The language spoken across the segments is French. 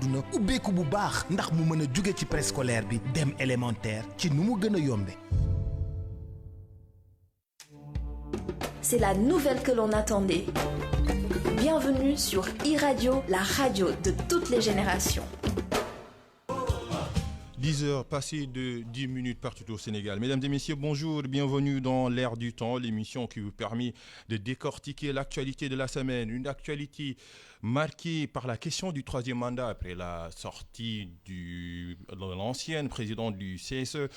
duna ubbeeku bu baax ndax mu mën a jóge ci préscolaire bi dem élémentaire ci nu mu gën a yombe. C'est la nouvelle que l'on attendait. Bienvenue sur e-Radio, la radio de toutes les générations. 10 heures passées de 10 minutes partout au Sénégal. Mesdames et messieurs, bonjour, bienvenue dans l'Air du Temps, l'émission qui vous permet de décortiquer l'actualité de la semaine. Une actualité marquée par la question du troisième mandat après la sortie de l'ancienne présidente du CSE,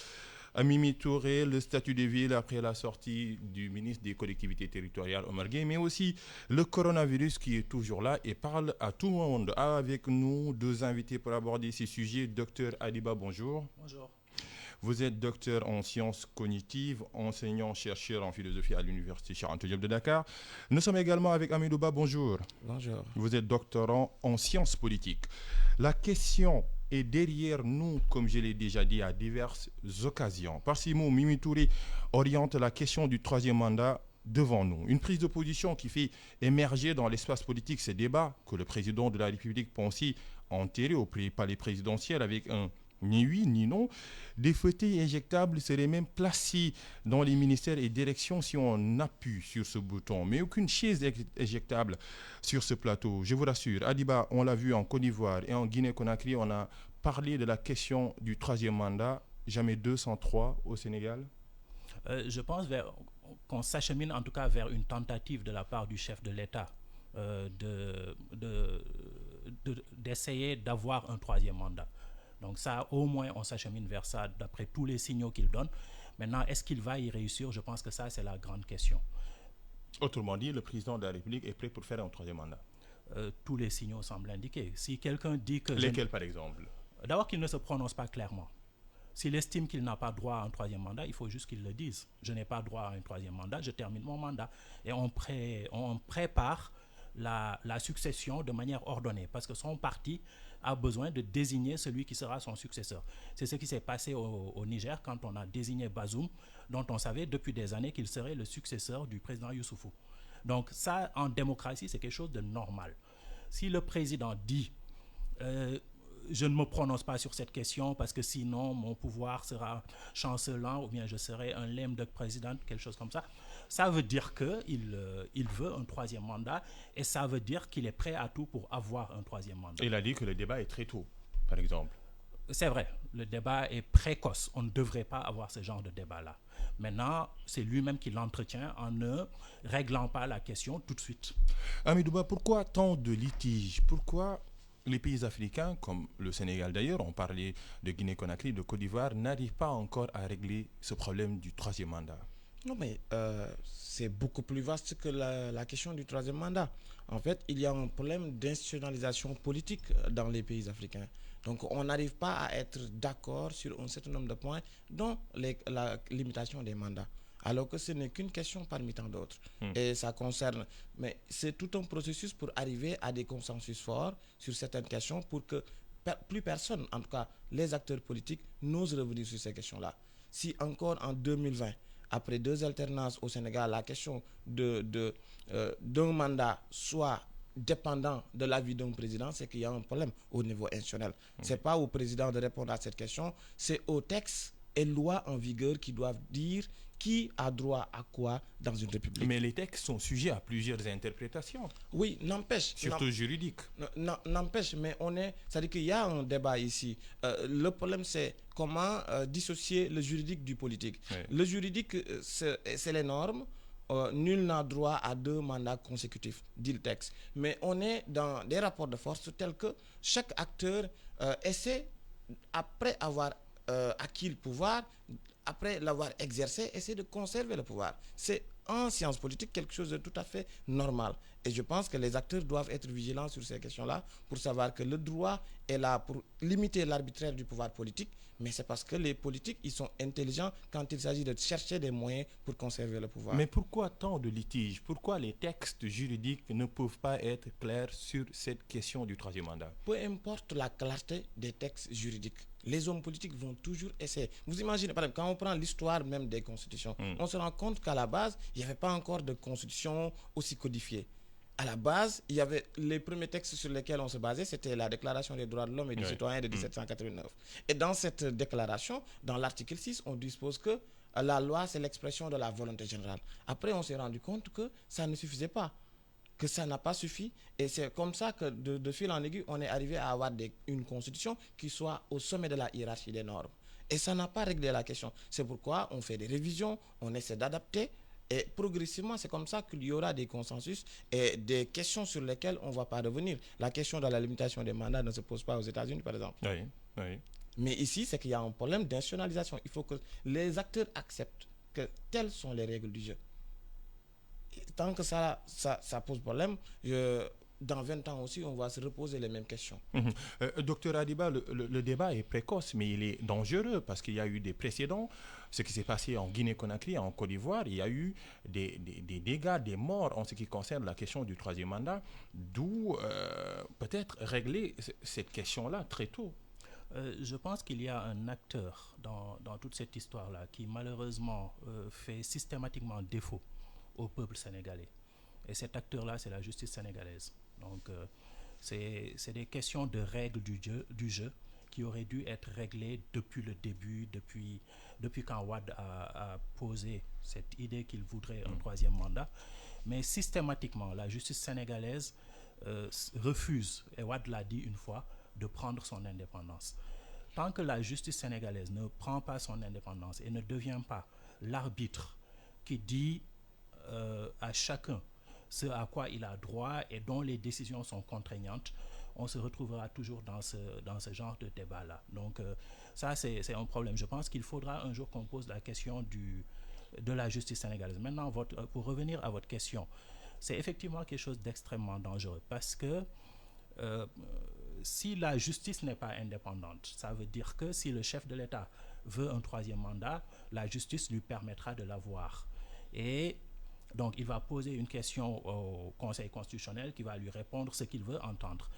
Mimi Touré, le statut de ville après la sortie du ministre des collectivités territoriales, Omar Gueye, mais aussi le coronavirus qui est toujours là et parle à tout le monde. Avec nous, deux invités pour aborder ces sujets. Docteur Adiba, bonjour. Bonjour. Vous êtes docteur en sciences cognitives, enseignant-chercheur en philosophie à l'Université Cheikh Anta Diop de Dakar. Nous sommes également avec Amidou Ba, bonjour. Bonjour. Vous êtes doctorant en sciences politiques. La question est derrière nous, comme je l'ai déjà dit à diverses occasions. Par ces mots, Mimi Touré oriente la question du troisième mandat devant nous. Une prise de position qui fait émerger dans l'espace politique ces débats que le président de la République pensait enterrer au palais présidentiel avec un ni oui ni non. Des fauteuils éjectables seraient même placés dans les ministères et directions si on appuie sur ce bouton. Mais aucune chaise éjectable sur ce plateau. Je vous rassure, Adiba, on l'a vu en Côte d'Ivoire et en Guinée-Conakry, on a parlé de la question du troisième mandat. Jamais 203 au Sénégal. Je pense qu'on s'achemine en tout cas vers une tentative de la part du chef de l'État d'essayer d'avoir un troisième mandat. Donc ça, au moins, on s'achemine vers ça d'après tous les signaux qu'il donne. Maintenant, est-ce qu'il va y réussir? Je pense que ça, c'est la grande question. Autrement dit, le président de la République est prêt pour faire un troisième mandat. Tous les signaux semblent indiquer. Si quelqu'un dit que... Lesquels, par exemple? D'abord, qu'il ne se prononce pas clairement. S'il estime qu'il n'a pas droit à un troisième mandat, il faut juste qu'il le dise. Je n'ai pas droit à un troisième mandat, je termine mon mandat. Et on prépare la succession de manière ordonnée, parce que son parti a besoin de désigner celui qui sera son successeur. C'est ce qui s'est passé au Niger quand on a désigné Bazoum, dont on savait depuis des années qu'il serait le successeur du président Youssoufou. Donc ça, en démocratie, c'est quelque chose de normal. Si le président dit je ne me prononce pas sur cette question parce que sinon mon pouvoir sera chancelant ou bien je serai un lame duck président, quelque chose comme ça, ça veut dire qu'il veut un troisième mandat et ça veut dire qu'il est prêt à tout pour avoir un troisième mandat. Il a dit que le débat est très tôt, par exemple. C'est vrai, le débat est précoce. On ne devrait pas avoir ce genre de débat-là. Maintenant, c'est lui-même qui l'entretient en ne réglant pas la question tout de suite. Amidouba, pourquoi tant de litiges? Pourquoi les pays africains, comme le Sénégal d'ailleurs, on parlait de Guinée-Conakry, de Côte d'Ivoire, n'arrivent pas encore à régler ce problème du troisième mandat? Non, mais c'est beaucoup plus vaste que la question du troisième mandat. En fait, il y a un problème d'institutionnalisation politique dans les pays africains. Donc, on n'arrive pas à être d'accord sur un certain nombre de points, dont la limitation des mandats. Alors que ce n'est qu'une question parmi tant d'autres. Et ça concerne... Mais c'est tout un processus pour arriver à des consensus forts sur certaines questions pour que plus personne, en tout cas les acteurs politiques, n'ose revenir sur ces questions-là. Si encore en 2020, après 2 alternances au Sénégal, la question d'un mandat soit dépendant de l'avis d'un président, c'est qu'il y a un problème au niveau institutionnel. Ce n'est pas au président de répondre à cette question, c'est aux textes et lois en vigueur qui doivent dire qui a droit à quoi dans une république. Mais les textes sont sujets à plusieurs interprétations. Oui, n'empêche. Surtout juridiques. N'empêche, mais c'est-à-dire qu'il y a un débat ici. Le problème, c'est comment dissocier le juridique du politique. Oui. Le juridique, c'est les normes. Nul n'a droit à 2 mandats consécutifs, dit le texte. Mais on est dans des rapports de force tels que chaque acteur essaie, après avoir acquis le pouvoir, après l'avoir exercé, essaie de conserver le pouvoir. C'est en sciences politiques quelque chose de tout à fait normal. Et je pense que les acteurs doivent être vigilants sur ces questions-là pour savoir que le droit est là pour limiter l'arbitraire du pouvoir politique, mais c'est parce que les politiques, ils sont intelligents quand il s'agit de chercher des moyens pour conserver le pouvoir. Mais pourquoi tant de litiges? Pourquoi les textes juridiques ne peuvent pas être clairs sur cette question du troisième mandat? Peu importe la clarté des textes juridiques, les hommes politiques vont toujours essayer. Vous imaginez, par exemple, quand on prend l'histoire même des constitutions, on se rend compte qu'à la base, il n'y avait pas encore de constitution aussi codifiée. À la base, il y avait les premiers textes sur lesquels on se basait, c'était la Déclaration des droits de l'homme et du citoyen de 1789. Et dans cette déclaration, dans l'article 6, on dispose que la loi, c'est l'expression de la volonté générale. Après, on s'est rendu compte que ça ne suffisait pas, que ça n'a pas suffi. Et c'est comme ça que de fil en aiguille, on est arrivé à avoir une constitution qui soit au sommet de la hiérarchie des normes. Et ça n'a pas réglé la question. C'est pourquoi on fait des révisions, on essaie d'adapter. Et progressivement, c'est comme ça qu'il y aura des consensus et des questions sur lesquelles on ne va pas revenir. La question de la limitation des mandats ne se pose pas aux États-Unis, par exemple. Oui. Mais ici, c'est qu'il y a un problème d'institutionnalisation. Il faut que les acteurs acceptent que telles sont les règles du jeu. Et tant que ça pose problème, dans 20 ans aussi, on va se reposer les mêmes questions. Docteur Adiba, le débat est précoce, mais il est dangereux parce qu'il y a eu des précédents. Ce qui s'est passé en Guinée-Conakry, en Côte d'Ivoire, il y a eu des dégâts, des morts en ce qui concerne la question du troisième mandat, d'où peut-être régler cette question-là très tôt. Je pense qu'il y a un acteur dans toute cette histoire-là qui malheureusement fait systématiquement défaut au peuple sénégalais. Et cet acteur-là, c'est la justice sénégalaise. Donc, c'est des questions de règles du jeu qui auraient dû être réglées depuis le début, depuis quand Wade a posé cette idée qu'il voudrait un troisième mandat. Mais systématiquement, la justice sénégalaise refuse, et Wade l'a dit une fois, de prendre son indépendance. Tant que la justice sénégalaise ne prend pas son indépendance et ne devient pas l'arbitre qui dit à chacun ce à quoi il a droit et dont les décisions sont contraignantes, on se retrouvera toujours dans ce genre de débat-là. Donc ça, c'est un problème. Je pense qu'il faudra un jour qu'on pose la question de la justice sénégalaise. Maintenant, pour revenir à votre question, c'est effectivement quelque chose d'extrêmement dangereux parce que si la justice n'est pas indépendante, ça veut dire que si le chef de l'État veut un troisième mandat, la justice lui permettra de l'avoir. Et donc, il va poser une question au Conseil constitutionnel qui va lui répondre ce qu'il veut entendre.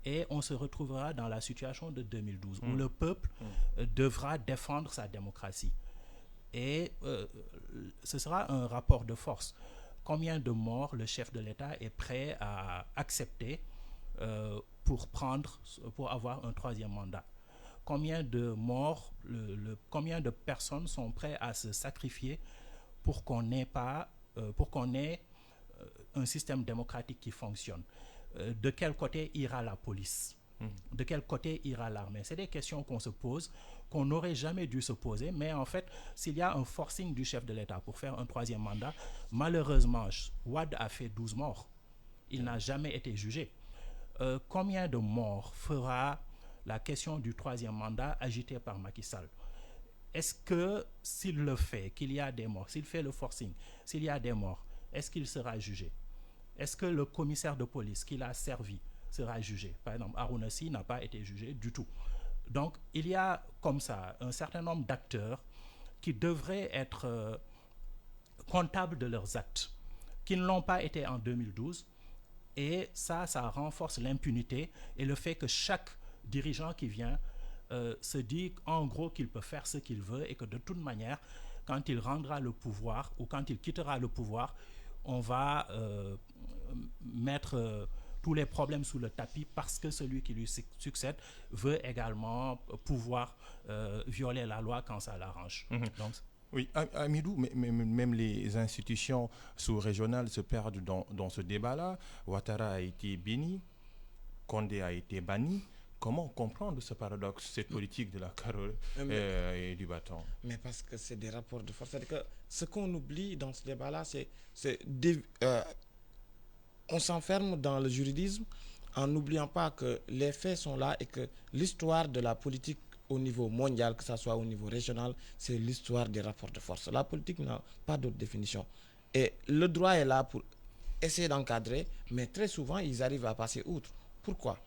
Et on se retrouvera dans la situation de 2012 où le peuple devra défendre sa démocratie. Et ce sera un rapport de force. Combien de morts le chef de l'État est prêt à accepter pour avoir un troisième mandat? Combien de morts, combien de personnes sont prêtes à se sacrifier pour qu'on ait un système démocratique qui fonctionne? De quel côté ira la police? De quel côté ira l'armée? C'est des questions qu'on se pose, qu'on n'aurait jamais dû se poser, mais en fait, s'il y a un forcing du chef de l'État pour faire un troisième mandat, malheureusement, Wade a fait 12 morts. Il n'a jamais été jugé. Combien de morts fera la question du troisième mandat agitée par Macky Sall? Est-ce que s'il le fait, qu'il y a des morts, s'il fait le forcing, s'il y a des morts, est-ce qu'il sera jugé? Est-ce que le commissaire de police qui l'a servi sera jugé? Par exemple, Harouna Sy n'a pas été jugé du tout. Donc, il y a comme ça un certain nombre d'acteurs qui devraient être comptables de leurs actes, qui ne l'ont pas été en 2012. Et ça renforce l'impunité et le fait que chaque dirigeant qui vient se dit en gros qu'il peut faire ce qu'il veut et que de toute manière, quand il rendra le pouvoir ou quand il quittera le pouvoir, on va mettre tous les problèmes sous le tapis parce que celui qui lui succède veut également pouvoir violer la loi quand ça l'arrange. Donc, oui, Amidou, même les institutions sous-régionales se perdent dans ce débat-là. Ouattara a été béni, Condé a été banni. Comment comprendre ce paradoxe, cette politique de la carole et du bâton? Mais parce que c'est des rapports de force. C'est-à-dire que ce qu'on oublie dans ce débat-là, on s'enferme dans le juridisme en n'oubliant pas que les faits sont là et que l'histoire de la politique au niveau mondial, que ce soit au niveau régional, c'est l'histoire des rapports de force. La politique n'a pas d'autre définition. Et le droit est là pour essayer d'encadrer, mais très souvent, ils arrivent à passer outre. Pourquoi?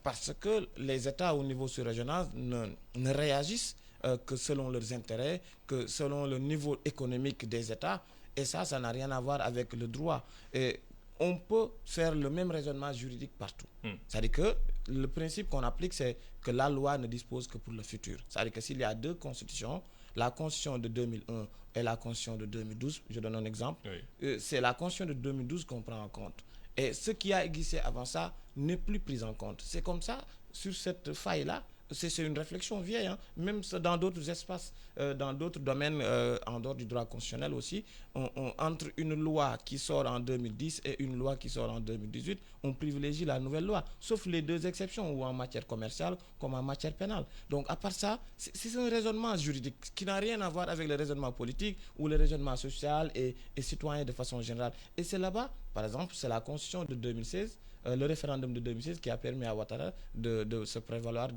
Parce que les États au niveau sous-régional ne réagissent que selon leurs intérêts, que selon le niveau économique des États. Et ça n'a rien à voir avec le droit. Et on peut faire le même raisonnement juridique partout. C'est-à-dire que le principe qu'on applique, c'est que la loi ne dispose que pour le futur. C'est-à-dire que s'il y a deux constitutions, la Constitution de 2001 et la Constitution de 2012, je donne un exemple, c'est la Constitution de 2012 qu'on prend en compte. Et ce qui a existé avant ça n'est plus pris en compte. C'est comme ça, sur cette faille-là, c'est une réflexion vieille, hein. Même dans d'autres espaces, dans d'autres domaines, en dehors du droit constitutionnel aussi, entre une loi qui sort en 2010 et une loi qui sort en 2018, on privilégie la nouvelle loi, sauf les deux exceptions, ou en matière commerciale comme en matière pénale. Donc à part ça, c'est un raisonnement juridique qui n'a rien à voir avec le raisonnement politique ou le raisonnement social et citoyen de façon générale. Et c'est là-bas, par exemple, c'est la Constitution de 2016, le référendum de 2016 qui a permis à Ouattara de se prévaloir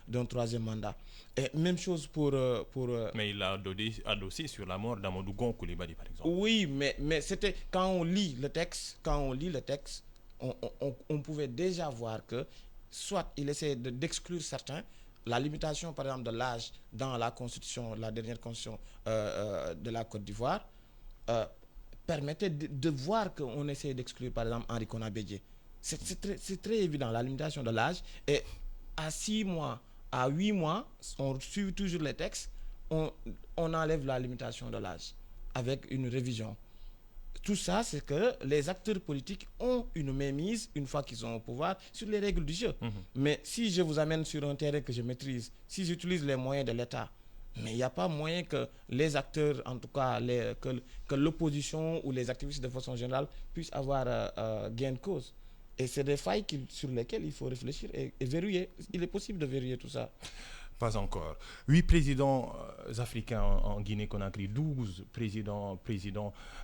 d'un troisième mandat. Et même chose pour... Mais il a adossé sur la mort d'Amadou Gon Coulibaly, par exemple. Oui, mais c'était quand on lit le texte, on pouvait déjà voir que soit il essayait d'exclure certains, la limitation par exemple de l'âge dans la constitution, la dernière constitution de la Côte d'Ivoire, permettait de voir qu'on essayait d'exclure par exemple Henri Konan Bédié. C'est très évident, la limitation de l'âge. Et à 6 mois, à 8 mois, on suit toujours les textes, on enlève la limitation de l'âge avec une révision. Tout ça, c'est que les acteurs politiques ont une mainmise, une fois qu'ils sont au pouvoir, sur les règles du jeu. Mais si je vous amène sur un terrain que je maîtrise, si j'utilise les moyens de l'État, mais il n'y a pas moyen que les acteurs, en tout cas que l'opposition ou les activistes de façon générale puissent avoir gain de cause. Et c'est des failles sur lesquelles il faut réfléchir et verrouiller. Il est possible de verrouiller tout ça. Pas encore. 8 présidents africains en Guinée-Conakry, 12 présidents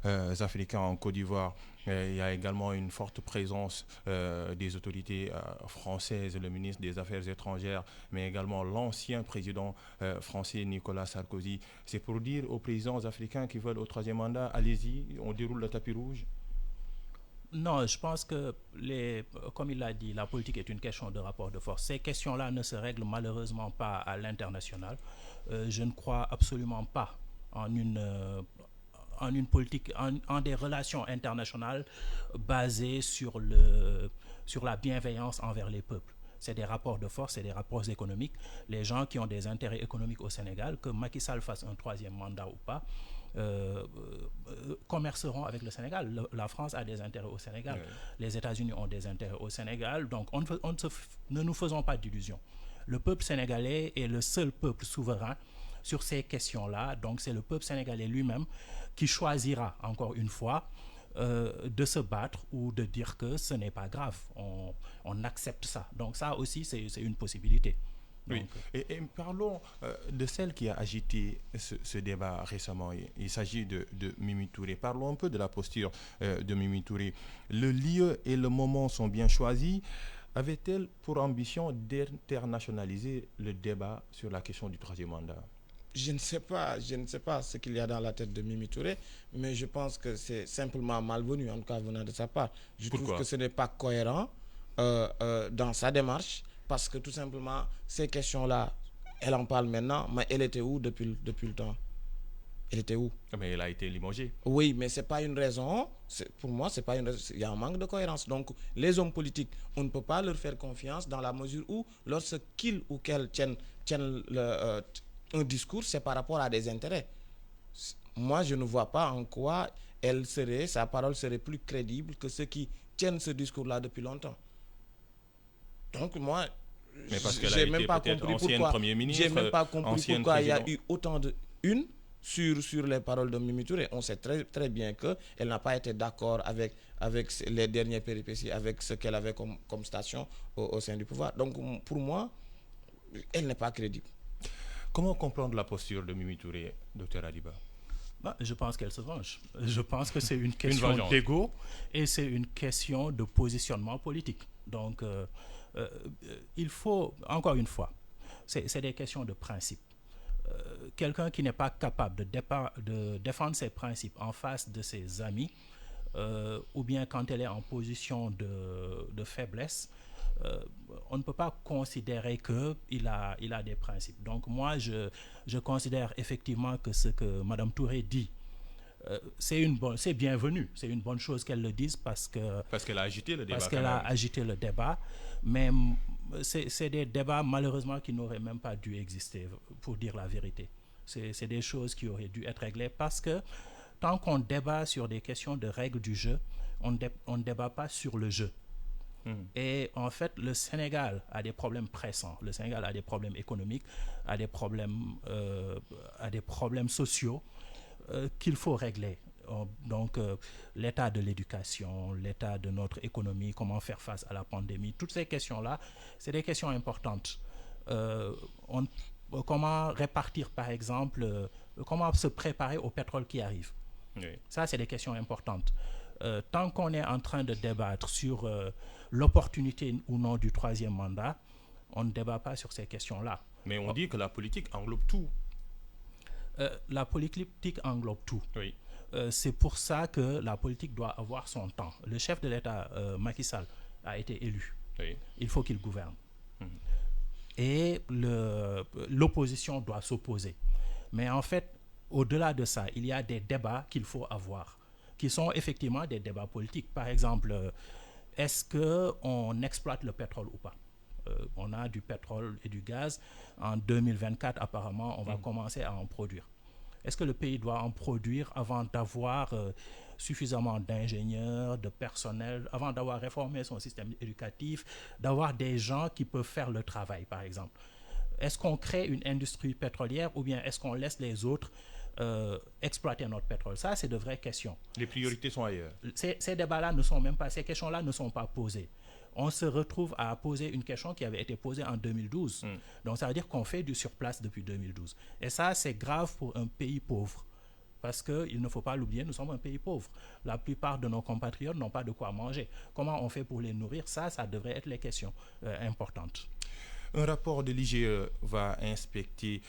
africains en Côte d'Ivoire. Il y a également une forte présence des autorités françaises, le ministre des Affaires étrangères, mais également l'ancien président français Nicolas Sarkozy. C'est pour dire aux présidents africains qui veulent au troisième mandat, allez-y, on déroule le tapis rouge. Non, je pense que, comme il l'a dit, la politique est une question de rapport de force. Ces questions-là ne se règlent malheureusement pas à l'international. Je ne crois absolument pas en une politique, en des relations internationales basées sur la bienveillance envers les peuples. C'est des rapports de force, c'est des rapports économiques. Les gens qui ont des intérêts économiques au Sénégal, que Macky Sall fasse un troisième mandat ou pas, commerceront avec le Sénégal. La France a des intérêts au Sénégal. Les États-Unis ont des intérêts au Sénégal. Donc, ne nous faisons pas d'illusions. Le peuple sénégalais est le seul peuple souverain sur ces questions-là. Donc, c'est le peuple sénégalais lui-même qui choisira, encore une fois, de se battre ou de dire que ce n'est pas grave. On accepte ça. Donc, ça aussi, c'est une possibilité. Oui. Et parlons de celle qui a agité ce débat récemment. Il s'agit de Mimi Touré. Parlons un peu de la posture de Mimi Touré. Le lieu et le moment sont bien choisis. Avait-elle pour ambition d'internationaliser le débat sur la question du troisième mandat? Je ne sais pas ce qu'il y a dans la tête de Mimi Touré, mais je pense que c'est simplement malvenu, en tout cas venant de sa part. Je trouve que ce n'est pas cohérent dans sa démarche. Parce que tout simplement, ces questions-là, elle en parle maintenant, mais elle était où depuis le temps? Elle était où? Mais elle a été limogée. Oui, mais ce n'est pas une raison. Pour moi, c'est pas une raison. Il y a un manque de cohérence. Donc, les hommes politiques, on ne peut pas leur faire confiance dans la mesure où, lorsqu'ils ou qu'elles tiennent un discours, c'est par rapport à des intérêts. Moi, je ne vois pas en quoi sa parole serait plus crédible que ceux qui tiennent ce discours-là depuis longtemps. Donc moi, j'ai même pas compris pourquoi il y a eu autant de une sur les paroles de Mimi Touré. On sait très, très bien qu'elle n'a pas été d'accord avec les dernières péripéties, avec ce qu'elle avait comme station au sein du pouvoir. Donc pour moi, elle n'est pas crédible. Comment comprendre la posture de Mimi Touré, Dr Adiba? Je pense qu'elle se venge. Je pense que c'est une question d'ego et c'est une question de positionnement politique. Donc, il faut, encore une fois, c'est des questions de principe. Quelqu'un qui n'est pas capable de défendre ses principes en face de ses amis, ou bien quand elle est en position de faiblesse, on ne peut pas considérer qu'il a des principes. Donc moi, je considère effectivement que ce que Mme Touré dit, c'est bienvenu, c'est une bonne chose qu'elle le dise parce qu'elle a agité le débat. Parce qu'elle a agité le débat, mais c'est des débats malheureusement qui n'auraient même pas dû exister, pour dire la vérité. C'est des choses qui auraient dû être réglées parce que tant qu'on débat sur des questions de règles du jeu, on ne débat pas sur le jeu. Et en fait, le Sénégal a des problèmes pressants. Le Sénégal a des problèmes économiques, a des problèmes sociaux qu'il faut régler. Donc, l'état de l'éducation, l'état de notre économie, comment faire face à la pandémie, toutes ces questions-là, c'est des questions importantes. Comment répartir, par exemple, comment se préparer au pétrole qui arrive. Oui. Ça, c'est des questions importantes. Tant qu'on est en train de débattre sur l'opportunité ou non du troisième mandat, on ne débat pas sur ces questions-là. Mais on dit que la politique englobe tout. La politique englobe tout. Oui. C'est pour ça que la politique doit avoir son temps. Le chef de l'État, Macky Sall, a été élu. Oui. Il faut qu'il gouverne. Et l'opposition doit s'opposer. Mais en fait, au-delà de ça, il y a des débats qu'il faut avoir, qui sont effectivement des débats politiques. Par exemple, est-ce qu'on exploite le pétrole ou pas? On a du pétrole et du gaz. En 2024, apparemment, on va commencer à en produire. Est-ce que le pays doit en produire avant d'avoir suffisamment d'ingénieurs, de personnel, avant d'avoir réformé son système éducatif, d'avoir des gens qui peuvent faire le travail, par exemple? Est-ce qu'on crée une industrie pétrolière ou bien est-ce qu'on laisse les autres exploiter notre pétrole? Ça, c'est de vraies questions. Les priorités sont ailleurs. Ces débats-là ne sont même pas, ces questions-là ne sont pas posées. On se retrouve à poser une question qui avait été posée en 2012. Donc, ça veut dire qu'on fait du surplace depuis 2012. Et ça, c'est grave pour un pays pauvre. Parce qu'il ne faut pas l'oublier, nous sommes un pays pauvre. La plupart de nos compatriotes n'ont pas de quoi manger. Comment on fait pour les nourrir? Ça devrait être les questions importantes. Un rapport de l'IGE va inspecter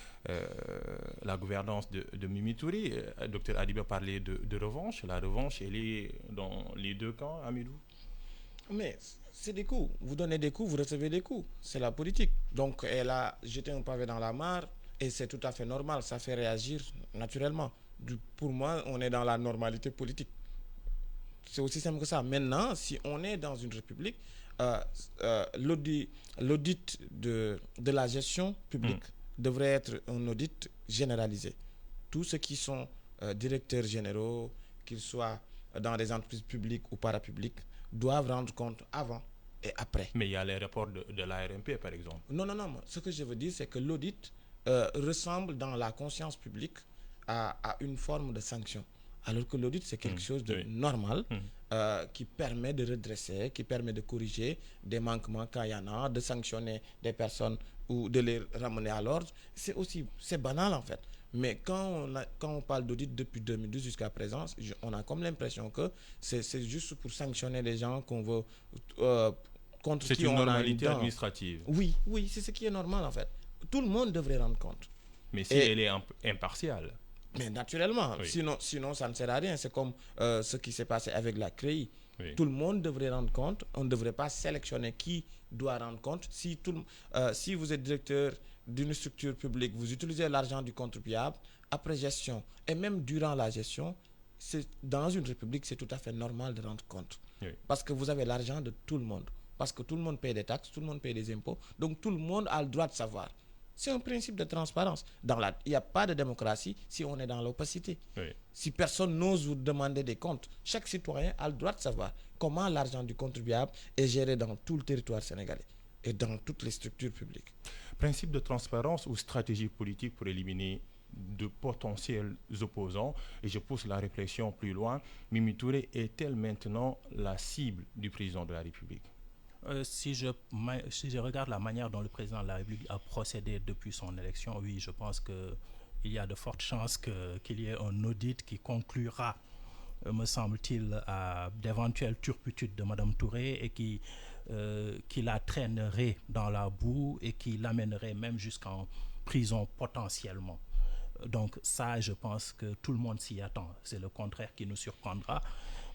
la gouvernance de Mimi Touré. Dr Hadib a parlé de revanche. La revanche, elle est dans les deux camps, Hamidou? Mais c'est des coups. Vous donnez des coups, vous recevez des coups. C'est la politique. Donc, elle a jeté un pavé dans la mare et c'est tout à fait normal. Ça fait réagir naturellement. Pour moi, on est dans la normalité politique. C'est aussi simple que ça. Maintenant, si on est dans une république, l'audit de la gestion publique devrait être un audit généralisé. Tous ceux qui sont directeurs généraux, qu'ils soient dans des entreprises publiques ou parapubliques, doivent rendre compte avant et après. Mais il y a les rapports de l'ARMP, par exemple. Non. Ce que je veux dire, c'est que l'audit ressemble dans la conscience publique à une forme de sanction. Alors que l'audit, c'est quelque chose de normal qui permet de redresser, qui permet de corriger des manquements quand il y en a, de sanctionner des personnes ou de les ramener à l'ordre. C'est banal en fait. Mais quand on parle d'audit depuis 2012 jusqu'à présent, on a comme l'impression que c'est juste pour sanctionner les gens qu'on veut contre qui on a une dent. C'est une normalité administrative. Oui, c'est ce qui est normal en fait. Tout le monde devrait rendre compte. Mais si elle est impartiale. Mais naturellement, sinon ça ne sert à rien. C'est comme ce qui s'est passé avec la CREI. Oui. Tout le monde devrait rendre compte. On ne devrait pas sélectionner qui doit rendre compte. Si vous êtes directeur d'une structure publique, vous utilisez l'argent du contribuable, après gestion et même durant la gestion, dans une république, c'est tout à fait normal de rendre compte. Oui. Parce que vous avez l'argent de tout le monde. Parce que tout le monde paye des taxes, tout le monde paye des impôts. Donc tout le monde a le droit de savoir. C'est un principe de transparence. Il n'y a pas de démocratie si on est dans l'opacité. Oui. Si personne n'ose vous demander des comptes, chaque citoyen a le droit de savoir comment l'argent du contribuable est géré dans tout le territoire sénégalais et dans toutes les structures publiques. Principe de transparence ou stratégie politique pour éliminer de potentiels opposants. Et je pousse la réflexion plus loin. Mimi Touré est-elle maintenant la cible du président de la République? Si je regarde la manière dont le président de la République a procédé depuis son élection, oui, je pense qu'il y a de fortes chances qu'il y ait un audit qui conclura, me semble-t-il, à d'éventuelles turpitudes de Mme Touré et qui la traînerait dans la boue et qui l'amènerait même jusqu'en prison potentiellement. Donc ça, je pense que tout le monde s'y attend. C'est le contraire qui nous surprendra.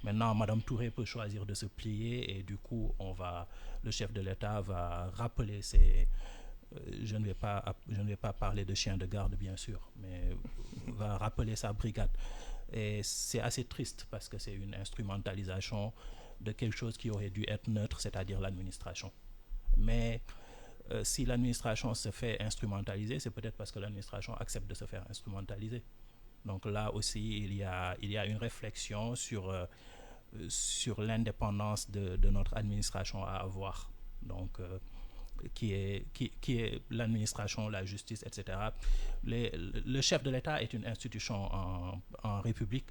Maintenant, Mme Touré peut choisir de se plier et du coup, le chef de l'État va rappeler je ne vais pas parler de chien de garde, bien sûr, mais va rappeler sa brigade. Et c'est assez triste parce que c'est une instrumentalisation de quelque chose qui aurait dû être neutre, c'est-à-dire l'administration. Mais Si l'administration se fait instrumentaliser, c'est peut-être parce que l'administration accepte de se faire instrumentaliser. Donc là aussi, il y a une réflexion sur l'indépendance de notre administration à avoir. Donc, qui est l'administration, la justice, etc. Le chef de l'État est une institution en République.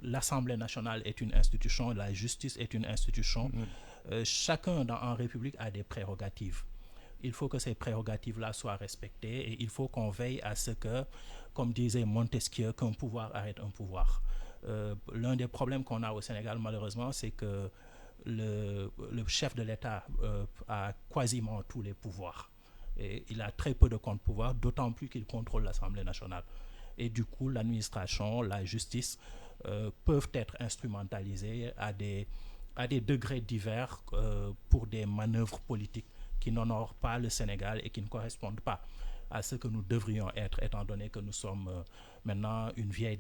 L'Assemblée nationale est une institution. La justice est une institution. Chacun en République a des prérogatives. Il faut que ces prérogatives-là soient respectées et il faut qu'on veille à ce que, comme disait Montesquieu, qu'un pouvoir arrête un pouvoir. L'un des problèmes qu'on a au Sénégal, malheureusement, c'est que le chef de l'État a quasiment tous les pouvoirs. Et il a très peu de contre-pouvoirs, d'autant plus qu'il contrôle l'Assemblée nationale. Et du coup, l'administration, la justice peuvent être instrumentalisées à des degrés divers pour des manœuvres politiques qui n'honorent pas le Sénégal et qui ne correspondent pas à ce que nous devrions être, étant donné que nous sommes maintenant une vieille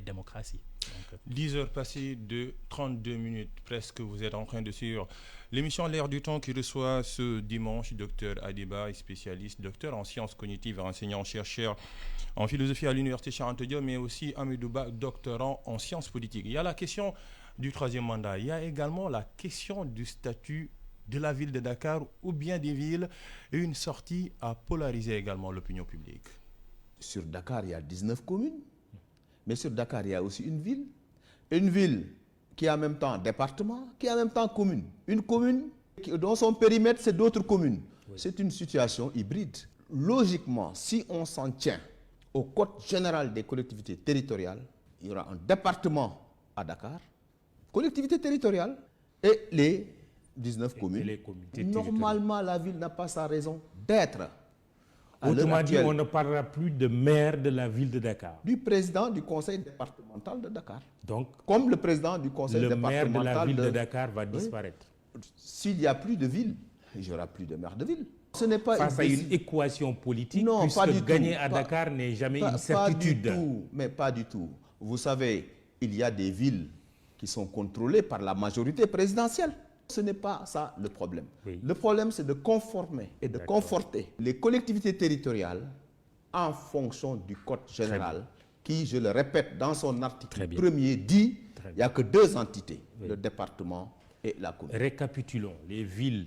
démocratie. Donc, 10 heures passées de 32 minutes presque, vous êtes en train de suivre l'émission L'Air du Temps qui reçoit ce dimanche Dr Adiba, spécialiste, docteur en sciences cognitives et enseignant-chercheur en philosophie à l'Université Cheikh Anta Diop, mais aussi Hamidou Ba, doctorant en sciences politiques. Il y a la question du troisième mandat, il y a également la question du statut de la ville de Dakar ou bien des villes et une sortie à polariser également l'opinion publique. Sur Dakar, il y a 19 communes, mais sur Dakar, il y a aussi une ville qui est en même temps département, qui est en même temps commune. Une commune dont son périmètre, c'est d'autres communes. Oui. C'est une situation hybride. Logiquement, si on s'en tient au code général des collectivités territoriales, il y aura un département à Dakar, collectivité territoriale, et les 19 communes. Normalement, la ville n'a pas sa raison d'être. Autrement dit, on ne parlera plus de maire de la ville de Dakar. Du président du conseil départemental de Dakar. Donc, comme le président du conseil départemental le maire de la ville de Dakar va disparaître. S'il n'y a plus de ville, il n'y aura plus de maire de ville. Ce n'est pas face à une équation politique, non, puisque pas du gagner tout. à Dakar n'est jamais une certitude. Pas du tout, mais pas du tout. Vous savez, il y a des villes qui sont contrôlées par la majorité présidentielle. Ce n'est pas ça le problème. Oui. Le problème, c'est de conformer et de conforter les collectivités territoriales en fonction du code général qui, je le répète, dans son article premier dit qu'il n'y a que deux entités, le département et la commune. Récapitulons, les villes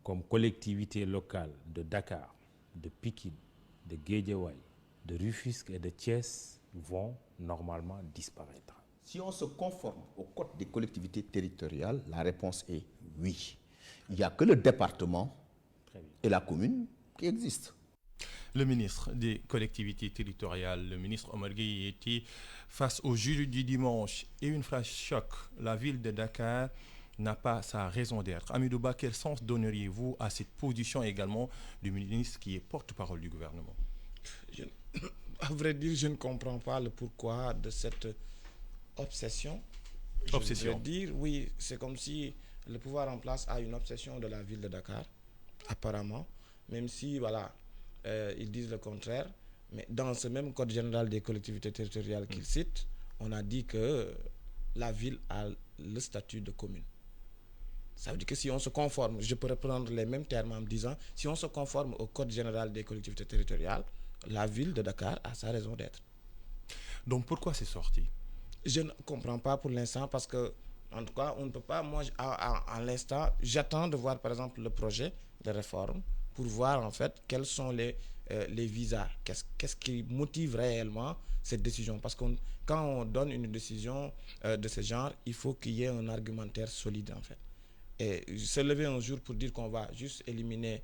comme collectivités locales de Dakar, de Pikine, de Guédiawaye, de Rufisque et de Thiès vont normalement disparaître. Si on se conforme au code des collectivités territoriales, la réponse est oui. Il n'y a que le département et la commune qui existent. Le ministre des collectivités territoriales, le ministre Omar Gueye, était face au jury du dimanche et une phrase choc. La ville de Dakar n'a pas sa raison d'être. Hamidou Ba, quel sens donneriez-vous à cette position également du ministre qui est porte-parole du gouvernement? À vrai dire, je ne comprends pas le pourquoi de cette obsession. Je veux dire, oui, c'est comme si le pouvoir en place a une obsession de la ville de Dakar, apparemment, même si, voilà, ils disent le contraire. Mais dans ce même code général des collectivités territoriales qu'ils citent, on a dit que la ville a le statut de commune. Ça veut dire que si on se conforme, je peux reprendre les mêmes termes en me disant, si on se conforme au code général des collectivités territoriales, la ville de Dakar a sa raison d'être. Donc pourquoi c'est sorti? Je ne comprends pas pour l'instant parce que, en tout cas, on ne peut pas, moi, à l'instant, j'attends de voir, par exemple, le projet de réforme pour voir, en fait, quels sont les visas, qu'est-ce qui motive réellement cette décision. Parce que quand on donne une décision de ce genre, il faut qu'il y ait un argumentaire solide, en fait. Et se lever un jour pour dire qu'on va juste éliminer,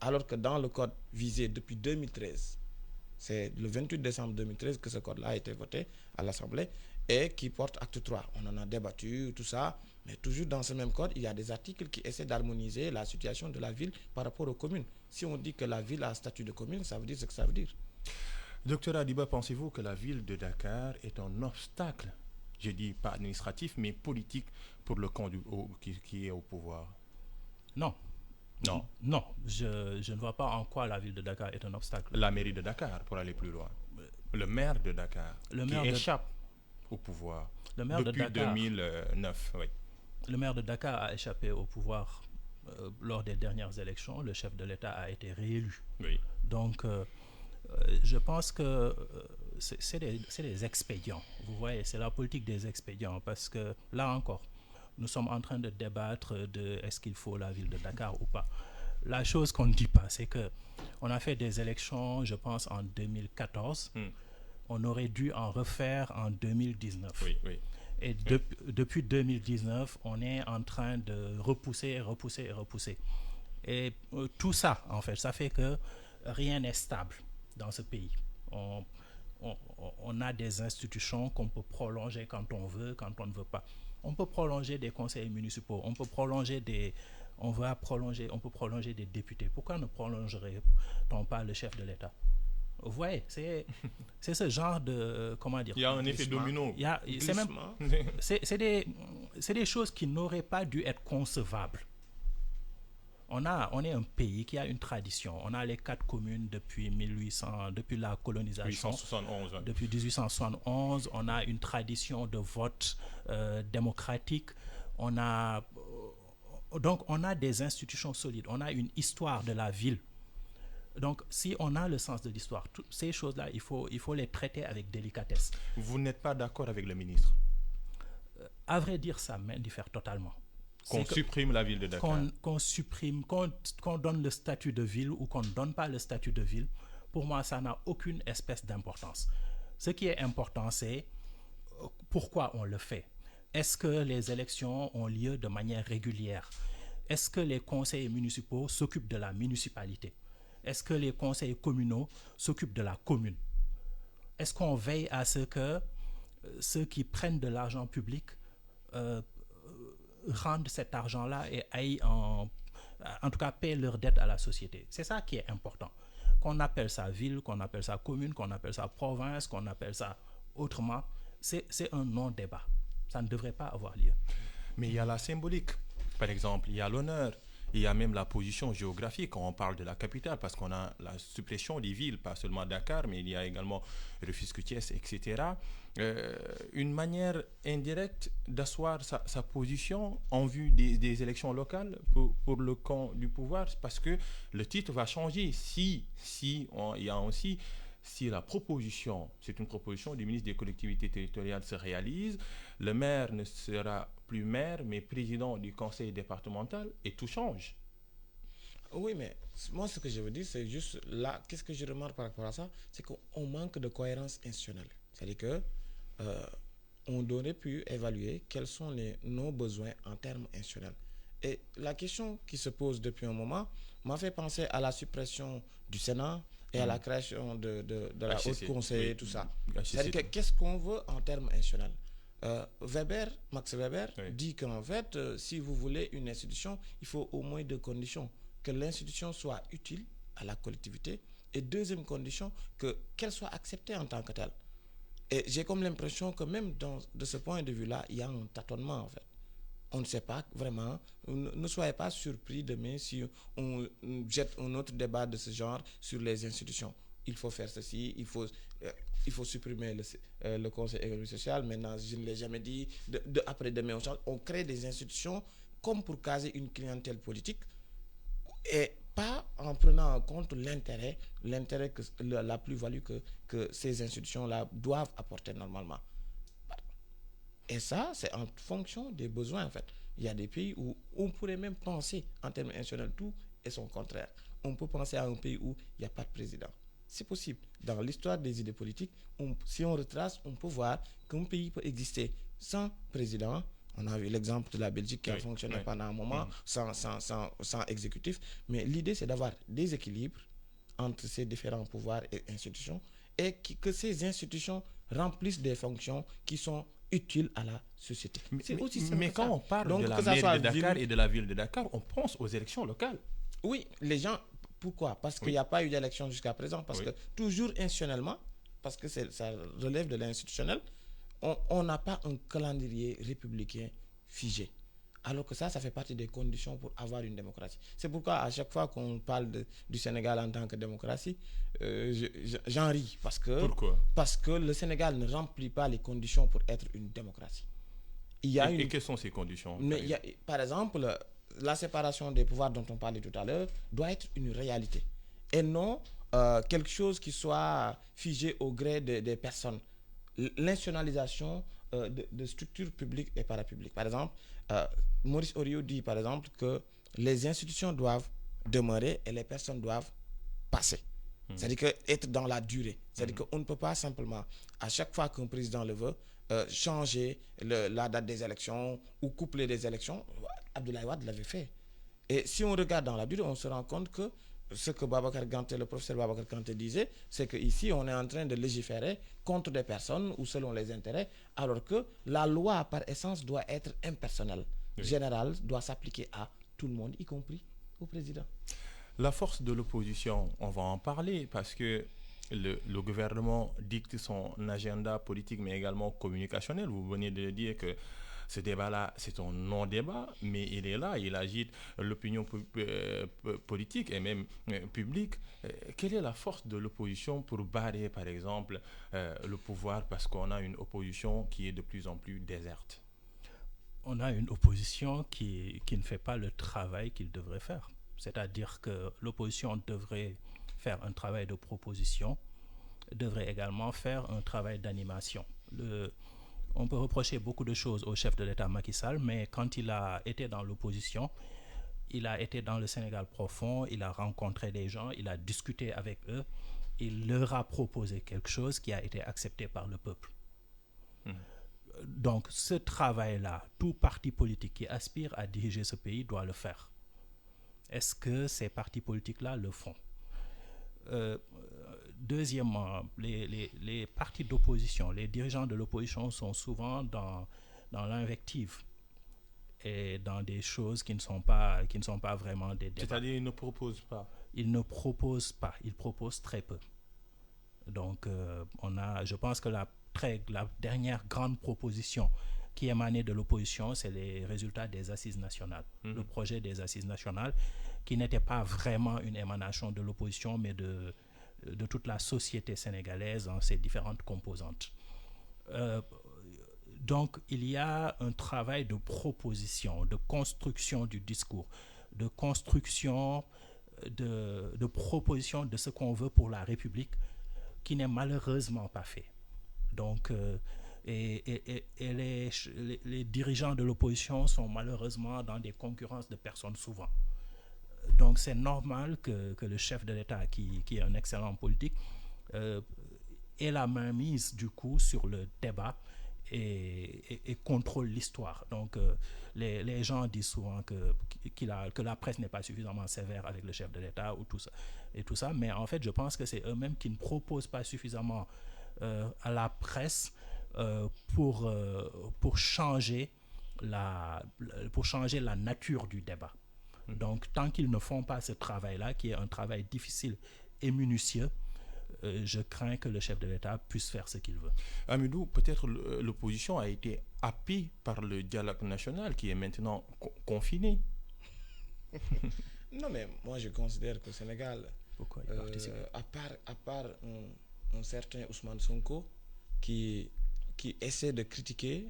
alors que dans le code visé depuis 2013, c'est le 28 décembre 2013 que ce code-là a été voté à l'Assemblée et qui porte acte 3. On en a débattu, tout ça, mais toujours dans ce même code, il y a des articles qui essaient d'harmoniser la situation de la ville par rapport aux communes. Si on dit que la ville a un statut de commune, ça veut dire ce que ça veut dire. Docteur Adiba, pensez-vous que la ville de Dakar est un obstacle, je dis pas administratif, mais politique pour le camp qui est au pouvoir? Non. Non. Non, je ne vois pas en quoi la ville de Dakar est un obstacle. La mairie de Dakar, pour aller plus loin. Le maire de Dakar, qui échappe au pouvoir depuis 2009. Oui. Le maire de Dakar a échappé au pouvoir lors des dernières élections, le chef de l'État a été réélu. Oui. Donc, je pense que c'est des expédients. Vous voyez, c'est la politique des expédients. Parce que là encore, nous sommes en train de débattre de est-ce qu'il faut la ville de Dakar ou pas. La chose qu'on ne dit pas, c'est qu'on a fait des élections, je pense, en 2014. On aurait dû en refaire en 2019. Oui, oui. Et depuis 2019, on est en train de repousser. Et tout ça, en fait, ça fait que rien n'est stable dans ce pays. On a des institutions qu'on peut prolonger quand on veut, quand on ne veut pas. On peut prolonger des conseils municipaux, on peut prolonger des députés. Pourquoi ne prolongerait-on pas le chef de l'État? Vous voyez, c'est ce genre de, comment dire. Il y a un effet domino. C'est des choses qui n'auraient pas dû être concevables. On est un pays qui a une tradition. On a les 4 communes depuis la colonisation. 1871. Hein. Depuis 1871, on a une tradition de vote démocratique. Donc, on a des institutions solides. On a une histoire de la ville. Donc, si on a le sens de l'histoire, toutes ces choses-là, il faut les traiter avec délicatesse. Vous n'êtes pas d'accord avec le ministre? À vrai dire, ça m'indiffère totalement. Qu'on supprime la ville de Dakar. Qu'on supprime, qu'on donne le statut de ville ou qu'on ne donne pas le statut de ville, pour moi, ça n'a aucune espèce d'importance. Ce qui est important, c'est pourquoi on le fait. Est-ce que les élections ont lieu de manière régulière? Est-ce que les conseils municipaux s'occupent de la municipalité? Est-ce que les conseils communaux s'occupent de la commune? Est-ce qu'on veille à ce que ceux qui prennent de l'argent public rendent cet argent-là et aillent en tout cas paient leurs dettes à la société? C'est ça qui est important. Qu'on appelle ça ville, qu'on appelle ça commune, qu'on appelle ça province, qu'on appelle ça autrement, c'est un non-débat. Ça ne devrait pas avoir lieu. Mais il y a la symbolique. Par exemple, il y a l'honneur. Il y a même la position géographique quand on parle de la capitale, parce qu'on a la suppression des villes, pas seulement Dakar, mais il y a également Rufisque, Thiès, etc. Une manière indirecte d'asseoir sa position en vue des élections locales pour le camp du pouvoir, parce que le titre va changer si la proposition, c'est une proposition du ministre des collectivités territoriales, se réalise, le maire ne sera plus maire, mais président du conseil départemental, et tout change. Oui, mais moi, ce que je veux dire, c'est juste là, qu'est-ce que je remarque par rapport à ça, c'est qu'on manque de cohérence institutionnelle. C'est-à-dire que on aurait pu évaluer quels sont nos besoins en termes institutionnels. Et la question qui se pose depuis un moment m'a fait penser à la suppression du Sénat et à la création de la Haute Conseil et tout ça. C'est-à-dire que qu'est-ce qu'on veut en termes institutionnels? Max Weber dit qu'en fait, si vous voulez une institution, il faut au moins 2 conditions. Que l'institution soit utile à la collectivité et deuxième condition, qu'elle soit acceptée en tant que telle. Et j'ai comme l'impression que même de ce point de vue-là, il y a un tâtonnement en fait. On ne sait pas vraiment, ne soyez pas surpris demain si on jette un autre débat de ce genre sur les institutions. Il faut faire ceci, il faut supprimer le Conseil économique et social. Maintenant, je ne l'ai jamais dit, après-demain, on crée des institutions comme pour caser une clientèle politique et pas en prenant en compte l'intérêt la plus-value que ces institutions-là doivent apporter normalement. Et ça, c'est en fonction des besoins, en fait. Il y a des pays où on pourrait même penser, en termes institutionnels, tout est son contraire. On peut penser à un pays où il n'y a pas de président. C'est possible. Dans l'histoire des idées politiques, si on retrace, on peut voir qu'un pays peut exister sans président. On a vu l'exemple de la Belgique qui a fonctionné pendant un moment sans exécutif. Mais l'idée, c'est d'avoir des équilibres entre ces différents pouvoirs et institutions et que ces institutions remplissent des fonctions qui sont utiles à la société. Mais quand on parle de la mairie de Dakar et de la ville de Dakar, on pense aux élections locales. Oui, les gens... Pourquoi? Parce qu'il n'y a pas eu d'élection jusqu'à présent. Parce que toujours institutionnellement, parce que ça relève de l'institutionnel, on n'a pas un calendrier républicain figé. Alors que ça fait partie des conditions pour avoir une démocratie. C'est pourquoi à chaque fois qu'on parle du Sénégal en tant que démocratie, j'en ris. Pourquoi? Parce que le Sénégal ne remplit pas les conditions pour être une démocratie. Et quelles sont ces conditions? Par exemple, la séparation des pouvoirs dont on parlait tout à l'heure doit être une réalité et non quelque chose qui soit figé au gré des personnes. L'institutionnalisation de structures publiques et parapubliques. Par exemple, Maurice Horiot dit par exemple que les institutions doivent demeurer et les personnes doivent passer. C'est-à-dire que être dans la durée. C'est-à-dire qu'on ne peut pas simplement, à chaque fois qu'un président le veut, changer la date des élections ou coupler des élections. Abdoulaye Wade l'avait fait. Et si on regarde dans la durée, on se rend compte que ce que Babacar Kanté, le professeur Babacar Kanté disait, c'est qu'ici, on est en train de légiférer contre des personnes ou selon les intérêts, alors que la loi, par essence, doit être impersonnelle. Oui. Générale, doit s'appliquer à tout le monde, y compris au président. La force de l'opposition, on va en parler parce que le gouvernement dicte son agenda politique, mais également communicationnel. Vous venez de dire que ce débat-là, c'est un non-débat, mais il est là, il agite l'opinion politique et même publique. Quelle est la force de l'opposition pour barrer, par exemple, le pouvoir parce qu'on a une opposition qui est de plus en plus déserte? On a une opposition qui ne fait pas le travail qu'il devrait faire. C'est-à-dire que l'opposition devrait faire un travail de proposition, devrait également faire un travail d'animation. On peut reprocher beaucoup de choses au chef de l'État Macky Sall, mais quand il a été dans l'opposition, il a été dans le Sénégal profond, il a rencontré des gens, il a discuté avec eux, il leur a proposé quelque chose qui a été accepté par le peuple. Donc ce travail-là, tout parti politique qui aspire à diriger ce pays doit le faire. Est-ce que ces partis politiques-là le font? Deuxièmement, les partis d'opposition, les dirigeants de l'opposition sont souvent dans l'invective et dans des choses qui ne sont pas vraiment des débats. C'est-à-dire ils ne proposent pas? Ils ne proposent pas, ils proposent très peu. Donc je pense que la dernière grande proposition qui émanait de l'opposition, c'est les résultats des assises nationales. Le projet des assises nationales, qui n'était pas vraiment une émanation de l'opposition, mais de toute la société sénégalaise dans ses différentes composantes. Donc, il y a un travail de proposition, de construction du discours, de construction, de proposition de ce qu'on veut pour la République, qui n'est malheureusement pas fait. Donc, et les dirigeants de l'opposition sont malheureusement dans des concurrences de personnes souvent. Donc c'est normal que le chef de l'État, qui est un excellent politique, ait la main mise du coup sur le débat et contrôle l'histoire. Donc les gens disent souvent que la presse n'est pas suffisamment sévère avec le chef de l'État ou tout ça, mais en fait je pense que c'est eux-mêmes qui ne proposent pas suffisamment à la presse pour changer la nature du débat. Donc, tant qu'ils ne font pas ce travail-là, qui est un travail difficile et minutieux, je crains que le chef de l'État puisse faire ce qu'il veut. Hamidou, peut-être l'opposition a été happée par le dialogue national qui est maintenant confiné. Non, mais moi je considère qu'au Sénégal, à part un certain Ousmane Sonko qui essaie de critiquer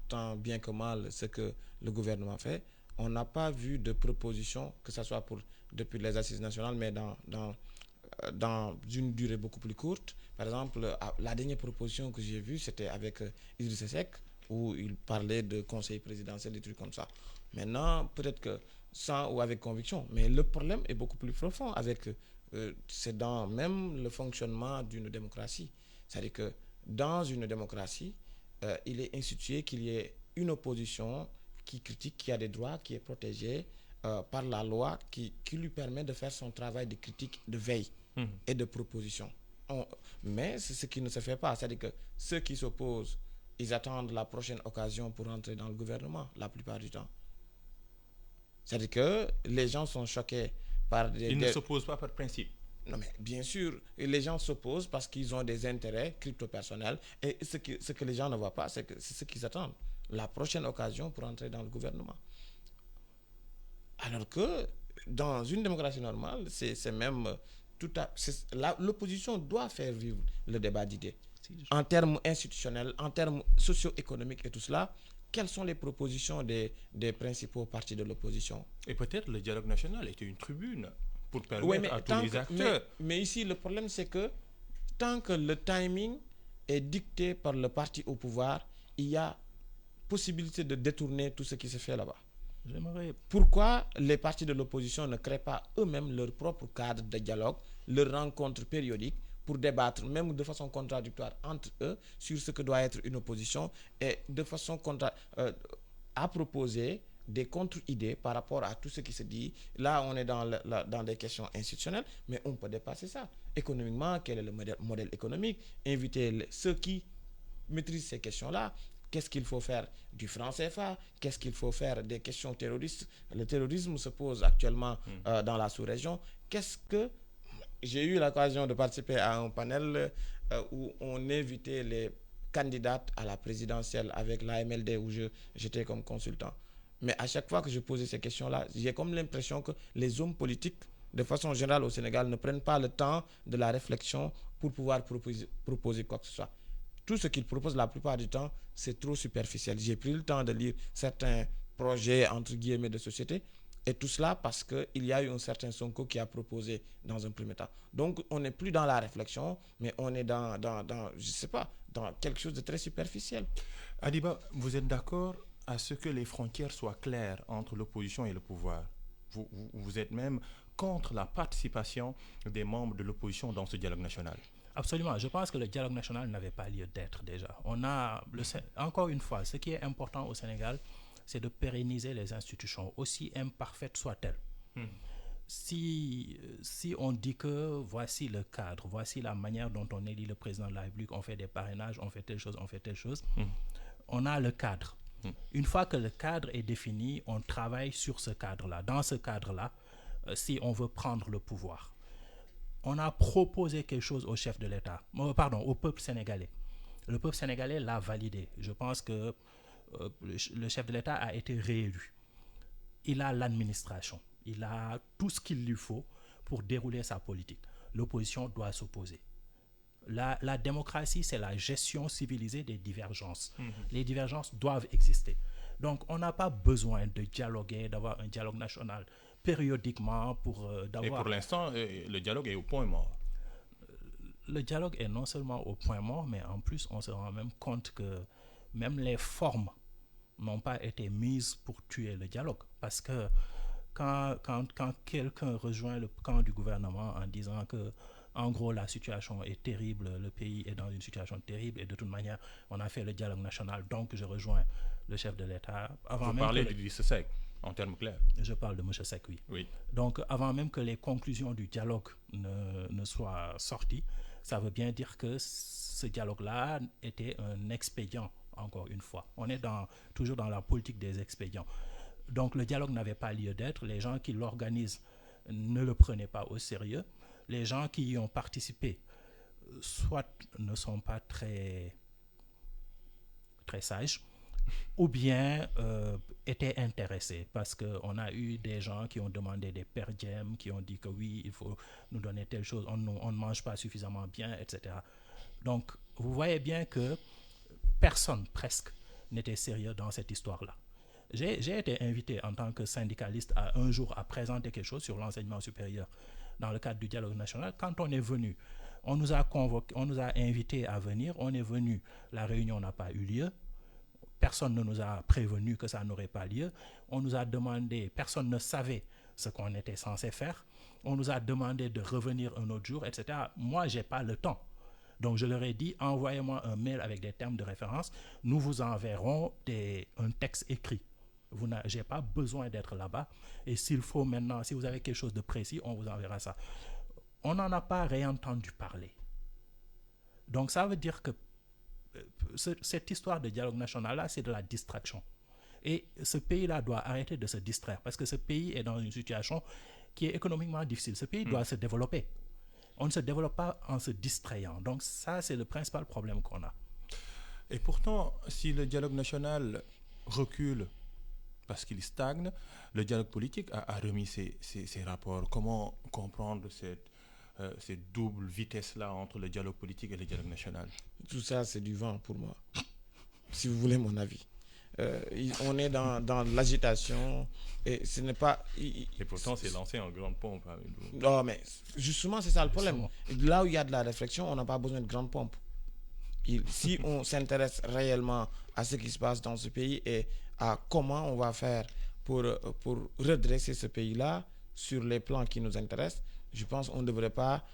tant bien que mal ce que le gouvernement fait, on n'a pas vu de proposition, que ce soit depuis les assises nationales, mais dans une durée beaucoup plus courte. Par exemple, la dernière proposition que j'ai vue, c'était avec Idrissa Seck, où il parlait de conseil présidentiel, des trucs comme ça. Maintenant, peut-être que sans ou avec conviction, mais le problème est beaucoup plus profond. C'est dans même le fonctionnement d'une démocratie. C'est-à-dire que dans une démocratie, il est institué qu'il y ait une opposition qui critique, qui a des droits, qui est protégé par la loi, qui lui permet de faire son travail de critique, de veille et de proposition. Mais c'est ce qui ne se fait pas. C'est-à-dire que ceux qui s'opposent, ils attendent la prochaine occasion pour entrer dans le gouvernement, la plupart du temps. C'est-à-dire que les gens sont choqués par Ils ne s'opposent pas par principe. Non, mais bien sûr, les gens s'opposent parce qu'ils ont des intérêts crypto-personnels. Et ce que les gens ne voient pas, c'est ce qu'ils attendent. La prochaine occasion pour entrer dans le gouvernement. Alors que dans une démocratie normale, c'est même l'opposition doit faire vivre le débat d'idées. En termes institutionnels, en termes socio-économiques et tout cela, quelles sont les propositions des principaux partis de l'opposition? Et peut-être le dialogue national était une tribune pour permettre Oui, mais à tous les acteurs. mais ici, le problème, c'est que tant que le timing est dicté par le parti au pouvoir, il y a possibilité de détourner tout ce qui se fait là-bas. Pourquoi les partis de l'opposition ne créent pas eux-mêmes leur propre cadre de dialogue, leurs rencontres périodiques, pour débattre, même de façon contradictoire entre eux, sur ce que doit être une opposition, et de façon à proposer des contre-idées par rapport à tout ce qui se dit. Là, on est dans des questions institutionnelles, mais on peut dépasser ça. Économiquement, quel est le modèle économique? Inviter ceux qui maîtrisent ces questions-là. Qu'est-ce qu'il faut faire du franc CFA? Qu'est-ce qu'il faut faire des questions terroristes? Le terrorisme se pose actuellement dans la sous-région. J'ai eu l'occasion de participer à un panel où on invitait les candidates à la présidentielle avec l'AMLD où j'étais comme consultant. Mais à chaque fois que je posais ces questions-là, j'ai comme l'impression que les hommes politiques, de façon générale au Sénégal, ne prennent pas le temps de la réflexion pour pouvoir proposer quoi que ce soit. Tout ce qu'ils proposent la plupart du temps, c'est trop superficiel. J'ai pris le temps de lire certains projets, entre guillemets, de société, et tout cela parce qu'il y a eu un certain Sonko qui a proposé dans un premier temps. Donc, on n'est plus dans la réflexion, mais on est dans je sais pas, dans quelque chose de très superficiel. Adiba, vous êtes d'accord à ce que les frontières soient claires entre l'opposition et le pouvoir? Vous êtes même contre la participation des membres de l'opposition dans ce dialogue national? Absolument. Je pense que le dialogue national n'avait pas lieu d'être déjà. Encore une fois, ce qui est important au Sénégal, c'est de pérenniser les institutions, aussi imparfaites soient-elles. Si on dit que voici le cadre, voici la manière dont on élit le président de la République, on fait des parrainages, on fait telle chose, on a le cadre. Une fois que le cadre est défini, on travaille sur ce cadre-là. Dans ce cadre-là, si on veut prendre le pouvoir, on a proposé quelque chose au chef de l'État, au peuple sénégalais. Le peuple sénégalais l'a validé. Je pense que le chef de l'État a été réélu. Il a l'administration. Il a tout ce qu'il lui faut pour dérouler sa politique. L'opposition doit s'opposer. La démocratie, c'est la gestion civilisée des divergences. Les divergences doivent exister. Donc, on n'a pas besoin de dialoguer, d'avoir un dialogue national périodiquement pour d'avoir... Et pour l'instant, le dialogue est au point mort. Le dialogue est non seulement au point mort, mais en plus, on se rend même compte que même les formes n'ont pas été mises pour tuer le dialogue. Parce que quand quelqu'un rejoint le camp du gouvernement en disant que, en gros, la situation est terrible, le pays est dans une situation terrible, et de toute manière, on a fait le dialogue national, donc je rejoins le chef de l'État. Vous parlez d'Idrissa Seck, en termes clairs? Je parle de M. Seck, oui. Donc, avant même que les conclusions du dialogue ne soient sorties, ça veut bien dire que ce dialogue-là était un expédient, encore une fois. On est toujours dans la politique des expédients. Donc, le dialogue n'avait pas lieu d'être. Les gens qui l'organisent ne le prenaient pas au sérieux. Les gens qui y ont participé, soit ne sont pas très, très sages, ou bien étaient intéressés, parce qu'on a eu des gens qui ont demandé des per diem, qui ont dit que oui, il faut nous donner telle chose, on ne mange pas suffisamment bien, etc. Donc, vous voyez bien que personne, presque, n'était sérieux dans cette histoire-là. J'ai été invité en tant que syndicaliste un jour à présenter quelque chose sur l'enseignement supérieur dans le cadre du dialogue national. Quand on est venu, on nous a invités à venir, on est venu, la réunion n'a pas eu lieu, personne ne nous a prévenu que ça n'aurait pas lieu, on nous a demandé, personne ne savait ce qu'on était censé faire, on nous a demandé de revenir un autre jour, etc. Moi, je n'ai pas le temps. Donc, je leur ai dit, envoyez-moi un mail avec des termes de référence, nous vous enverrons un texte écrit. Je n'ai pas besoin d'être là-bas. Et s'il faut maintenant, si vous avez quelque chose de précis, on vous enverra ça. On n'en a pas réentendu parler. Donc, ça veut dire que cette histoire de dialogue national-là, c'est de la distraction. Et ce pays-là doit arrêter de se distraire parce que ce pays est dans une situation qui est économiquement difficile. Ce pays doit se développer. On ne se développe pas en se distrayant. Donc, ça, c'est le principal problème qu'on a. Et pourtant, si le dialogue national recule parce qu'il stagne, le dialogue politique a remis ses rapports. Comment comprendre cette double vitesse-là entre le dialogue politique et le dialogue national? Tout ça, c'est du vent pour moi, si vous voulez mon avis. on est dans l'agitation et ce n'est pas... Et pourtant, c'est lancé en grande pompe. Non, mais justement, c'est ça le problème. Là où il y a de la réflexion, on n'a pas besoin de grande pompe. Si on s'intéresse réellement à ce qui se passe dans ce pays et à comment on va faire pour redresser ce pays-là sur les plans qui nous intéressent, je pense qu'on ne devrait pas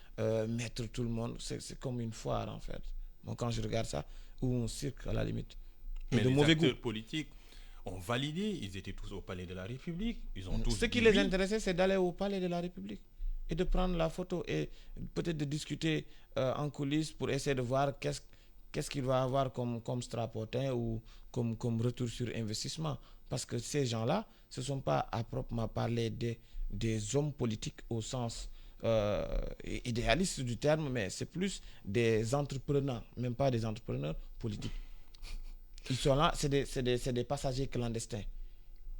mettre tout le monde. C'est comme une foire, en fait. Donc, quand je regarde ça, ou un cirque, à la limite. Mais de les mauvais acteurs goût. politiques ont validé, ils étaient tous au Palais de la République. Ils ont tous Ce qui dit les oui. intéressait, c'est d'aller au Palais de la République et de prendre la photo et peut-être de discuter en coulisses pour essayer de voir qu'est-ce qu'il va avoir comme strapotin ou comme retour sur investissement. Parce que ces gens-là, ce ne sont pas à proprement parler des hommes politiques au sens idéaliste du terme, mais c'est plus des entrepreneurs, même pas des entrepreneurs politiques. Ils sont là, c'est des passagers clandestins.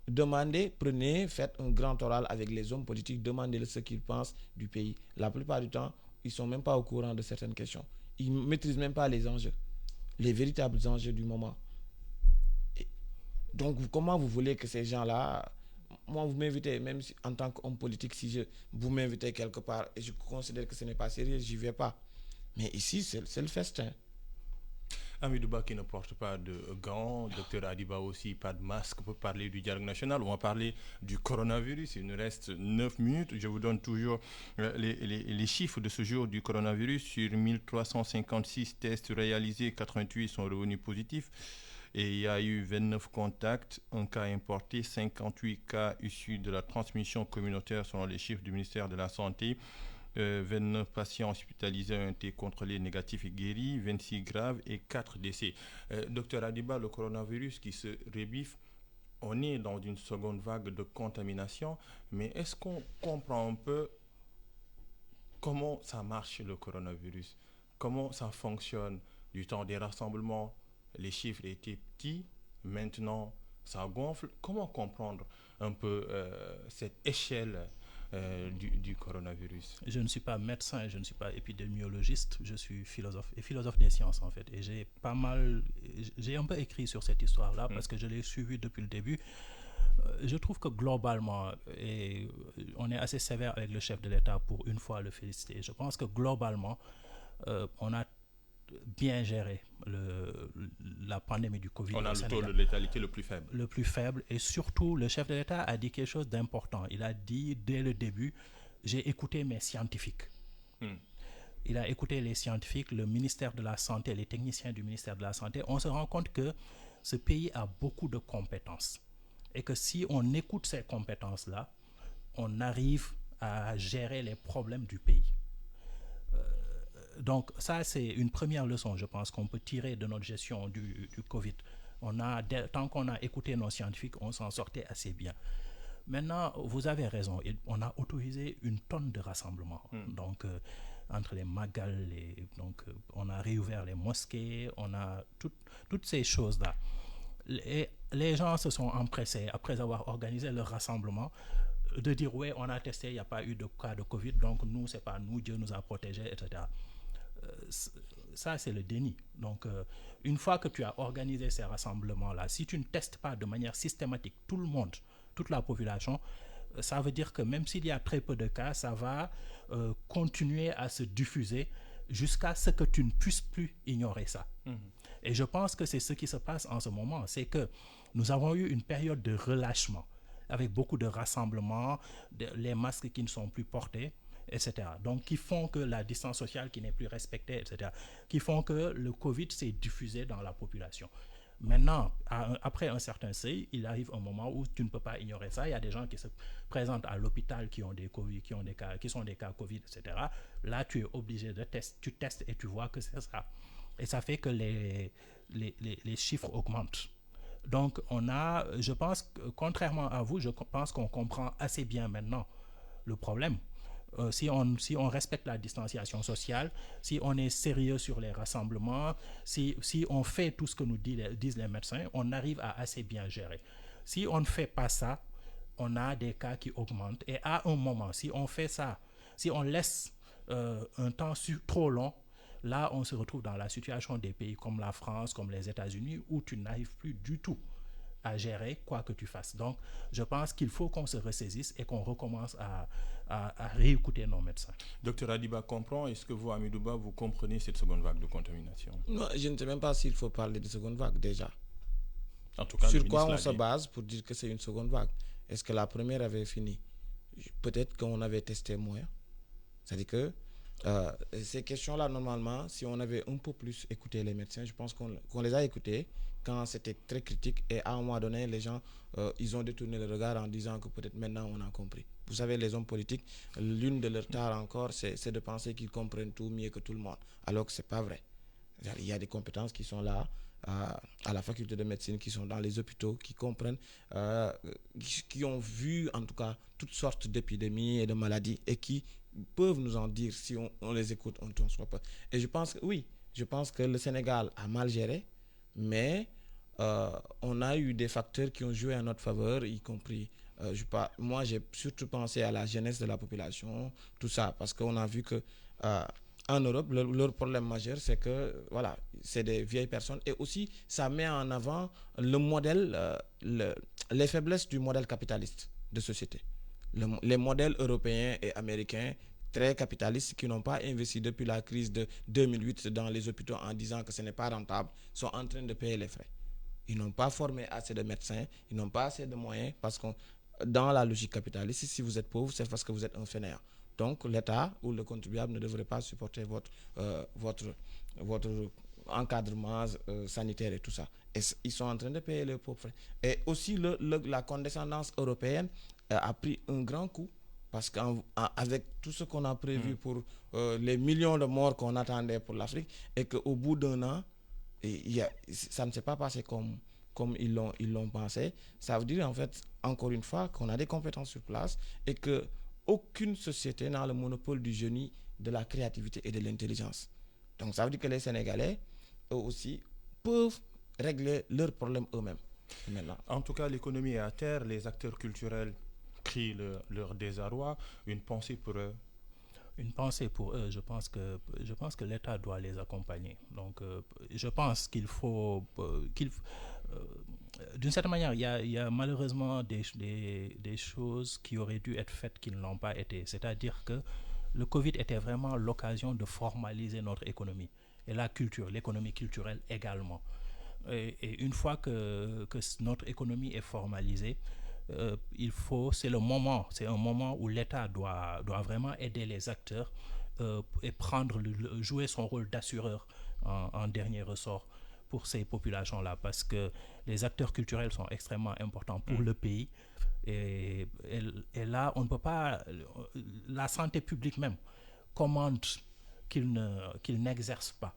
Demandez, prenez, faites un grand oral avec les hommes politiques, demandez-leur ce qu'ils pensent du pays. La plupart du temps, ils ne sont même pas au courant de certaines questions. Ils ne maîtrisent même pas les enjeux, les véritables enjeux du moment. Et donc, comment vous voulez que ces gens-là... Moi, vous m'invitez, même si, en tant qu'homme politique, si vous m'invitez quelque part et je considère que ce n'est pas sérieux, j'y vais pas. Mais ici, c'est le festin. Hamidou Ba qui ne porte pas de gants, Dr Adiba aussi, pas de masque pour parler du dialogue national. On va parler du coronavirus. Il nous reste 9 minutes. Je vous donne toujours les chiffres de ce jour du coronavirus. Sur 1356 tests réalisés, 88 sont revenus positifs. Et il y a eu 29 contacts, un cas importé, 58 cas issus de la transmission communautaire selon les chiffres du ministère de la Santé. 29 patients hospitalisés ont été contrôlés négatifs et guéris, 26 graves et 4 décès. Docteur Adiba, le coronavirus qui se rebiffe, on est dans une seconde vague de contamination, mais est-ce qu'on comprend un peu comment ça marche le coronavirus? Comment ça fonctionne? Du temps des rassemblements, les chiffres étaient petits, maintenant ça gonfle. Comment comprendre un peu cette échelle du coronavirus? Je ne suis pas médecin, je ne suis pas épidémiologiste, je suis philosophe des sciences en fait. Et j'ai un peu écrit sur cette histoire-là parce que je l'ai suivi depuis le début. Je trouve que globalement, et on est assez sévère avec le chef de l'État pour une fois le féliciter. Je pense que globalement, on a bien géré la pandémie du Covid. On a le taux de létalité le plus faible. Le plus faible. Et surtout, le chef de l'État a dit quelque chose d'important. Il a dit dès le début, j'ai écouté mes scientifiques. Il a écouté les scientifiques, le ministère de la Santé, les techniciens du ministère de la Santé. On se rend compte que ce pays a beaucoup de compétences. Et que si on écoute ces compétences-là, on arrive à gérer les problèmes du pays. Donc ça, c'est une première leçon, je pense, qu'on peut tirer de notre gestion du Covid. Tant qu'on a écouté nos scientifiques, on s'en sortait assez bien. Maintenant, vous avez raison, on a autorisé une tonne de rassemblements. Donc, entre les magal, on a réouvert les mosquées, on a toutes ces choses-là. Les gens se sont empressés, après avoir organisé leur rassemblement, de dire, oui, on a testé, il n'y a pas eu de cas de Covid, donc nous, c'est pas nous, Dieu nous a protégés, etc. Ça, c'est le déni. Donc, une fois que tu as organisé ces rassemblements-là, si tu ne testes pas de manière systématique tout le monde, toute la population, ça veut dire que même s'il y a très peu de cas, ça va continuer à se diffuser jusqu'à ce que tu ne puisses plus ignorer ça. Et je pense que c'est ce qui se passe en ce moment. C'est que nous avons eu une période de relâchement avec beaucoup de rassemblements, les masques qui ne sont plus portés, etc. Donc, qui font que la distance sociale qui n'est plus respectée, etc. Qui font que le Covid s'est diffusé dans la population. Maintenant, après un certain seuil, il arrive un moment où tu ne peux pas ignorer ça. Il y a des gens qui se présentent à l'hôpital qui ont des COVID, qui sont des cas Covid, etc. Là, tu es obligé de tester. Tu testes et tu vois que c'est ça. Et ça fait que les chiffres augmentent. Donc, je pense, contrairement à vous, je pense qu'on comprend assez bien maintenant le problème. Si on respecte la distanciation sociale, si on est sérieux sur les rassemblements, si on fait tout ce que nous disent les médecins, on arrive à assez bien gérer. Si on ne fait pas ça, on a des cas qui augmentent. Et à un moment, si on fait ça, si on laisse un temps trop long, là, on se retrouve dans la situation des pays comme la France, comme les États-Unis, où tu n'arrives plus du tout à gérer quoi que tu fasses. Donc, je pense qu'il faut qu'on se ressaisisse et qu'on recommence à réécouter nos médecins. Docteur Adiba comprend. Est-ce que vous, Amidouba, vous comprenez cette seconde vague de contamination? Non, je ne sais même pas s'il faut parler de seconde vague déjà. En tout cas, sur quoi on se base pour dire que c'est une seconde vague? Est-ce que la première avait fini? Peut-être qu'on avait testé moins. C'est-à-dire que ces questions-là, normalement, si on avait un peu plus écouté les médecins, je pense qu'on les a écoutés quand c'était très critique, et à un moment donné, les gens, ils ont détourné le regard en disant que peut-être maintenant on a compris. Vous savez, les hommes politiques, l'une de leurs tares encore, c'est de penser qu'ils comprennent tout mieux que tout le monde, alors que ce n'est pas vrai. Il y a des compétences qui sont là, à la faculté de médecine, qui sont dans les hôpitaux, qui comprennent, qui ont vu en tout cas toutes sortes d'épidémies et de maladies, et qui peuvent nous en dire, si on les écoute, on ne soit pas. Et je pense que oui, je pense que le Sénégal a mal géré, mais on a eu des facteurs qui ont joué en notre faveur, y compris, moi j'ai surtout pensé à la jeunesse de la population, tout ça, parce qu'on a vu que en Europe, leur problème majeur, c'est que voilà, c'est des vieilles personnes, et aussi ça met en avant le modèle, les faiblesses du modèle capitaliste de société. Les modèles européens et américains très capitalistes qui n'ont pas investi depuis la crise de 2008 dans les hôpitaux en disant que ce n'est pas rentable, sont en train de payer les frais. Ils n'ont pas formé assez de médecins, ils n'ont pas assez de moyens, parce que dans la logique capitaliste, si vous êtes pauvre, c'est parce que vous êtes un fainéant. Donc l'État ou le contribuable ne devrait pas supporter votre encadrement sanitaire et tout ça. Et ils sont en train de payer les pauvres frais. Et aussi la condescendance européenne a pris un grand coup, parce qu'avec tout ce qu'on a prévu pour les millions de morts qu'on attendait pour l'Afrique, et qu'au bout d'un an, ça ne s'est pas passé comme ils l'ont pensé. Ça veut dire en fait, encore une fois, qu'on a des compétences sur place, et que aucune société n'a le monopole du génie, de la créativité et de l'intelligence. Donc ça veut dire que les Sénégalais, eux aussi, peuvent régler leurs problèmes eux-mêmes. Maintenant. En tout cas, l'économie est à terre, les acteurs culturels crient leur désarroi. Une pensée pour eux? Une pensée pour eux, je pense que l'État doit les accompagner. Donc, je pense qu'il faut... d'une certaine manière, il y a malheureusement des choses qui auraient dû être faites qui ne l'ont pas été. C'est-à-dire que le Covid était vraiment l'occasion de formaliser notre économie. Et la culture, l'économie culturelle également. Et une fois que notre économie est formalisée, c'est un moment où l'État doit vraiment aider les acteurs et jouer son rôle d'assureur en dernier ressort pour ces populations-là, parce que les acteurs culturels sont extrêmement importants pour le pays. Et là, on ne peut pas... La santé publique même commande qu'ils n'exercent pas.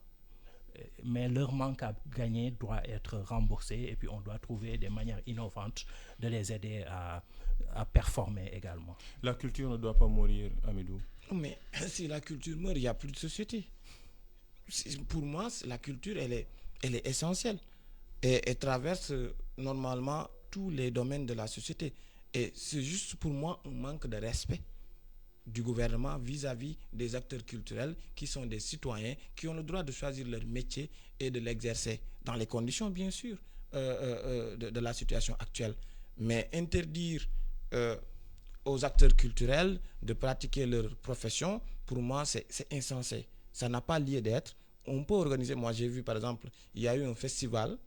Mais leur manque à gagner doit être remboursé, et puis on doit trouver des manières innovantes de les aider à performer également. La culture ne doit pas mourir, Amidou. Mais si la culture meurt, il n'y a plus de société. Pour moi, la culture, elle est essentielle, et traverse normalement tous les domaines de la société. Et c'est juste pour moi un manque de respect du gouvernement vis-à-vis des acteurs culturels qui sont des citoyens, qui ont le droit de choisir leur métier et de l'exercer dans les conditions, bien sûr, de la situation actuelle. Mais interdire aux acteurs culturels de pratiquer leur profession, pour moi, c'est insensé. Ça n'a pas lieu d'être. On peut organiser, moi j'ai vu par exemple, il y a eu un festival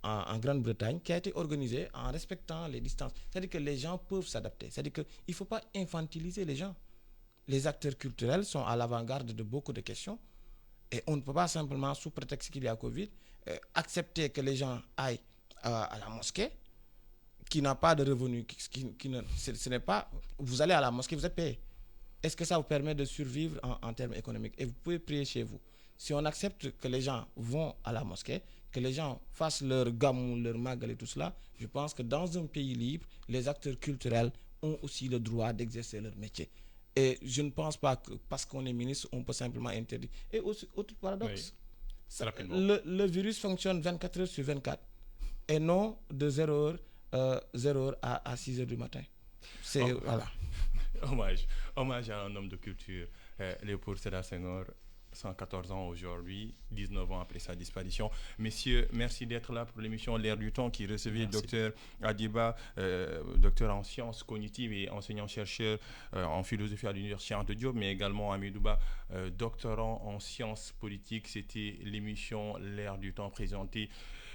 en Grande-Bretagne qui a été organisé en respectant les distances. C'est-à-dire que les gens peuvent s'adapter. C'est-à-dire qu'il ne faut pas infantiliser les gens. Les acteurs culturels sont à l'avant-garde de beaucoup de questions, et on ne peut pas simplement, sous prétexte qu'il y a Covid, accepter que les gens aillent à la mosquée, qui n'a pas de revenus, ce n'est pas... Vous allez à la mosquée, vous êtes payé. Est-ce que ça vous permet de survivre en termes économiques? Et vous pouvez prier chez vous. Si on accepte que les gens vont à la mosquée, que les gens fassent leur gamou, leur magal et tout cela, je pense que dans un pays libre, les acteurs culturels ont aussi le droit d'exercer leur métier. Et je ne pense pas que parce qu'on est ministre, on peut simplement interdire. Et aussi, autre paradoxe, le virus fonctionne 24 heures sur 24, et non de 0 heure à 6 heures du matin. Voilà. Hommage à un homme de culture, Léopold Sédar Senghor. 114 ans aujourd'hui, 19 ans après sa disparition. Messieurs, merci d'être là pour l'émission L'Air du Temps qui recevait Dr Adiba, docteur en sciences cognitives et enseignant-chercheur en philosophie à l'Université Anta Diop, mais également Amidouba, doctorant en sciences politiques. C'était l'émission L'Air du Temps présentée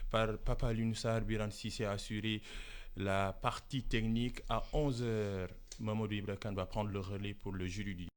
par Papa Alioune Birane Cissé a assuré la partie technique à 11h. Mamadou Ibra Kane va prendre le relais pour le jury du